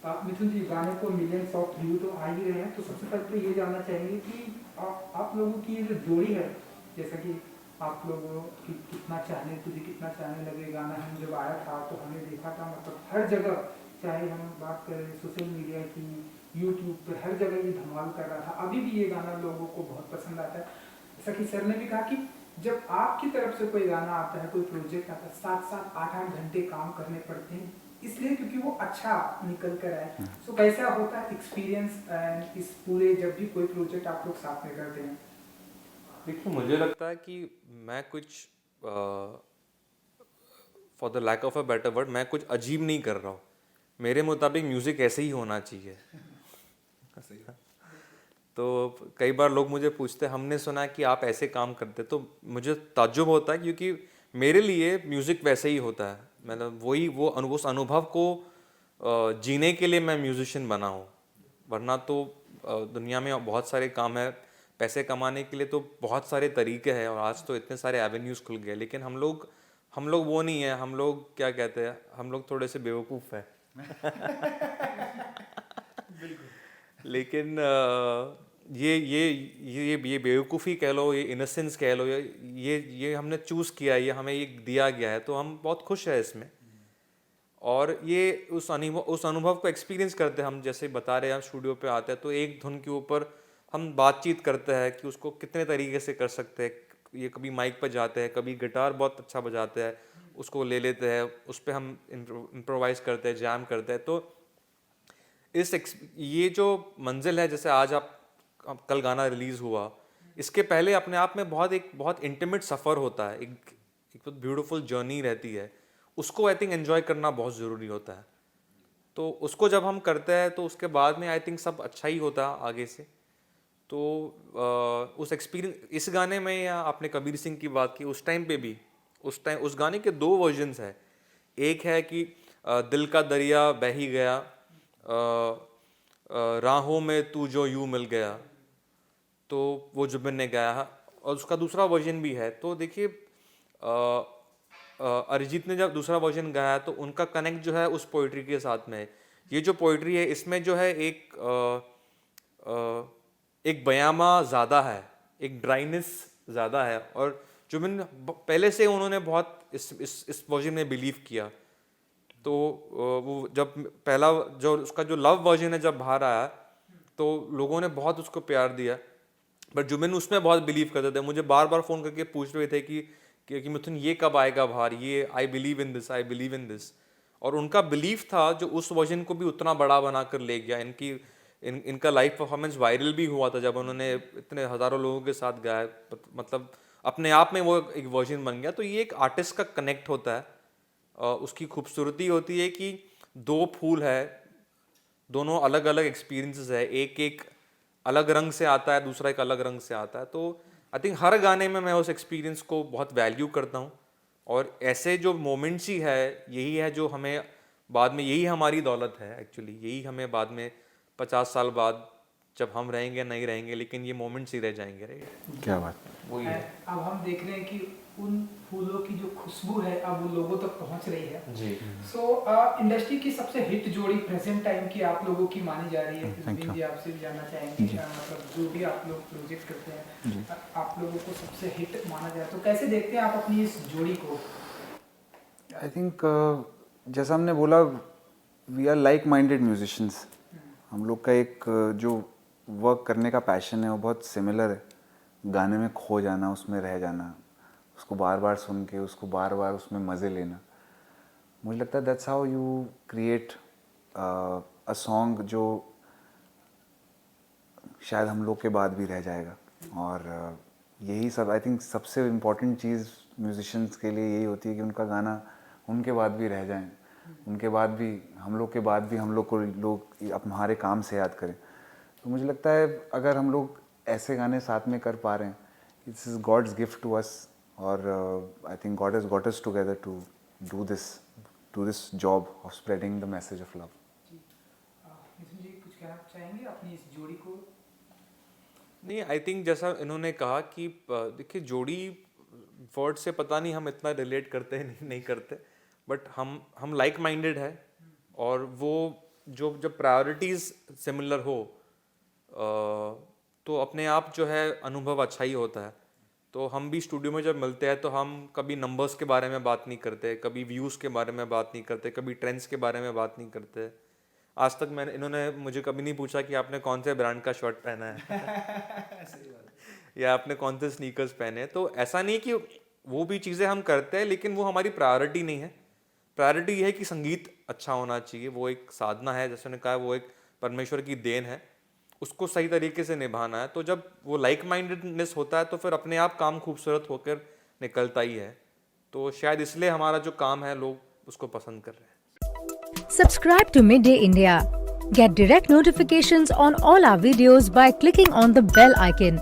मिथुन जी, गाने को millions of view तो आ ही रहे हैं, तो सबसे पहले तो ये जानना चाहेंगे कि आप लोगों की ये जो जोड़ी है, जैसा कि आप लोगों की कितना चाहने तुझे कितना चाहने लगे गाना हम जब आया था तो हमने देखा था, मतलब हर जगह, चाहे हम बात करें सोशल मीडिया की, यूट्यूब पर हर जगह ये धमाल कर रहा था। अभी भी ये गाना लोगों को बहुत पसंद आता है। सखी सर ने भी कहा कि जब आपकी तरफ से कोई गाना आता है, कोई प्रोजेक्ट आता है, 7-8 घंटे काम करने पड़ते हैं, इसलिए क्योंकि वो अच्छा निकल कर आए। सो कैसा होता है एक्सपीरियंस इस पूरे, जब भी कोई प्रोजेक्ट आप लोग साथ में करते हैं? देखिए, मुझे लगता है कि मैं कुछ for the lack of a better word, मैं कुछ अजीब नहीं कर रहा हूँ। मेरे मुताबिक म्यूज़िक ऐसे ही होना चाहिए। सही। तो कई बार लोग मुझे पूछते हैं, हमने सुना है कि आप ऐसे काम करते, तो मुझे ताज्जुब होता है, क्योंकि मेरे लिए म्यूज़िक वैसे ही होता है। मतलब वही उस अनुभव को जीने के लिए मैं म्यूजिशियन बना हूँ। वरना तो दुनिया में बहुत सारे काम है, पैसे कमाने के लिए तो बहुत सारे तरीके हैं, और आज तो इतने सारे एवेन्यूज़ खुल गए। लेकिन हम लोग वो नहीं है। हम लोग क्या कहते हैं, हम लोग थोड़े से बेवकूफ़ हैं। लेकिन ये बेवकूफ़ी कह लो, ये इनोसेंस कह लो, ये हमने चूज़ किया है, ये हमें ये दिया गया है, तो हम बहुत खुश हैं इसमें। और ये उस अनुभव को एक्सपीरियंस करते हैं। हम जैसे बता रहे हैं, हम स्टूडियो पे आते हैं तो एक धुन के ऊपर हम बातचीत करते हैं कि उसको कितने तरीके से कर सकते हैं। ये कभी माइक पर जाते हैं, कभी गिटार बहुत अच्छा बजाते हैं, उसको ले लेते हैं, उस पर हम इम्प्रोवाइज करते हैं, जैम करते हैं। तो ये जो मंजिल है, जैसे आज आप कल गाना रिलीज हुआ, इसके पहले अपने आप में बहुत इंटीमेट सफ़र होता है, एक बहुत ब्यूटीफुल जर्नी रहती है। उसको आई थिंक एंजॉय करना बहुत ज़रूरी होता है। तो उसको जब हम करते हैं तो उसके बाद में आई थिंक सब अच्छा ही होता है आगे से। तो उस एक्सपीरियंस इस गाने में, या आपने कबीर सिंह की बात की, उस टाइम पे भी, उस गाने के दो वर्जन्स है। एक है कि दिल का दरिया बह ही गया, राहों में तू जो यूं मिल गया, तो वो जुबिन ने गाया है। और उसका दूसरा वर्जन भी है। तो देखिए, अरिजीत ने जब दूसरा वर्जन गाया तो उनका कनेक्ट जो है उस पोइट्री के साथ में है। ये जो पोइट्री है, इसमें जो है एक बयामा ज़्यादा है, एक ड्राइनेस ज़्यादा है। और जुबिन पहले से उन्होंने बहुत इस वर्जन में बिलीव किया। तो वो जब पहला जो उसका जो लव वर्जन है जब बाहर आया, तो लोगों ने बहुत उसको प्यार दिया। बट जुबिन उसमें बहुत बिलीव करते थे। मुझे बार बार फ़ोन करके पूछ रहे थे कि मिथुन ये कब आएगा बाहर, ये I believe in this, I believe in this. और उनका बिलीफ था जो उस वर्जन को भी उतना बड़ा बना कर ले गया। इनका लाइव परफॉर्मेंस वायरल भी हुआ था जब उन्होंने इतने हज़ारों लोगों के साथ गाया। मतलब अपने आप में वो एक वर्जन बन गया। तो ये एक आर्टिस्ट का कनेक्ट होता है। उसकी खूबसूरती होती है कि दो फूल है, दोनों अलग अलग एक्सपीरियंसेस है, एक एक अलग रंग से आता है, दूसरा एक अलग रंग से आता है। तो आई थिंक हर गाने में मैं उस एक्सपीरियंस को बहुत वैल्यू करता हूँ। और ऐसे जो मोमेंट्स ही है, यही है जो हमें बाद में, यही हमारी दौलत है एक्चुअली। यही हमें बाद में 50 साल बाद जब हम रहेंगे नहीं रहेंगे, लेकिन ये मोमेंट्स ही रह जाएंगे, राइट। क्या बात। वही है। अब हम देख रहे हैं कि उन फूलों की जो खुशबू है अब वो लोगों तक पहुंच रही है। जी। सो इंडस्ट्री की सबसे हिट जोड़ी प्रेजेंट टाइम की आप लोगों की मानी जा रही है। थैंक दिन यू जी, आपसे भी जानना चाहेंगे, जी मतलब जो भी आप लोग प्रोजेक्ट करते हैं, जी। आप लोगों को सबसे हिट माना जाए तो कैसे देखते हैं आप अपनी इस जोड़ी को? आई थिंक जैसा हमने बोला, we are like minded musicians. हम लोग का एक जो वर्क करने का पैशन है वो बहुत सिमिलर है। गाने में खो जाना, उसमें रह जाना, उसको बार बार सुन के उसको बार बार उसमें मज़े लेना। मुझे लगता है that's how you create a song जो शायद हम लोग के बाद भी रह जाएगा। और यही सब आई थिंक सबसे इम्पोर्टेंट चीज़ म्यूजिशियंस के लिए यही होती है कि उनका गाना उनके बाद भी रह जाए, उनके बाद भी, हम लोग के बाद भी हम लोग को लोग हमारे काम से याद करें। तो मुझे लगता है अगर हम लोग ऐसे गाने साथ में कर पा रहे हैं, it's is God's gift to us. और I think God has got us together to do this job of spreading the message of love. जी, मिथुन जी कुछ कहना चाहेंगे अपनी इस जोड़ी को? नहीं, आई थिंक जैसा इन्होंने कहा कि देखिए, जोड़ी वर्ड से पता नहीं हम इतना रिलेट करते हैं नहीं करते। बट हम लाइक माइंडेड है। और वो जो जब प्रायोरिटीज सिमिलर हो तो अपने आप जो है अनुभव अच्छा ही होता है। तो हम भी स्टूडियो में जब मिलते हैं तो हम कभी नंबर्स के बारे में बात नहीं करते, कभी व्यूज़ के बारे में बात नहीं करते, कभी ट्रेंड्स के बारे में बात नहीं करते। आज तक इन्होंने मुझे कभी नहीं पूछा कि आपने कौन से ब्रांड का शर्ट पहना है या आपने कौन से स्नीकर्स पहने। तो ऐसा नहीं कि वो भी चीज़ें हम करते हैं, लेकिन वो हमारी प्रायोरिटी नहीं है। प्रायोरिटी ये है कि संगीत अच्छा होना चाहिए, वो एक साधना है, जैसे उन्होंने कहा वो एक परमेश्वर की देन है, उसको सही तरीके से निभाना है। तो जब वो लाइक माइंडेडनेस होता है तो फिर अपने आप काम खूबसूरत होकर निकलता ही है। तो शायद इसलिए हमारा जो काम है लोग उसको पसंद कर रहे हैं। Subscribe to Midday India. Get direct notifications on all our videos by clicking on the bell icon.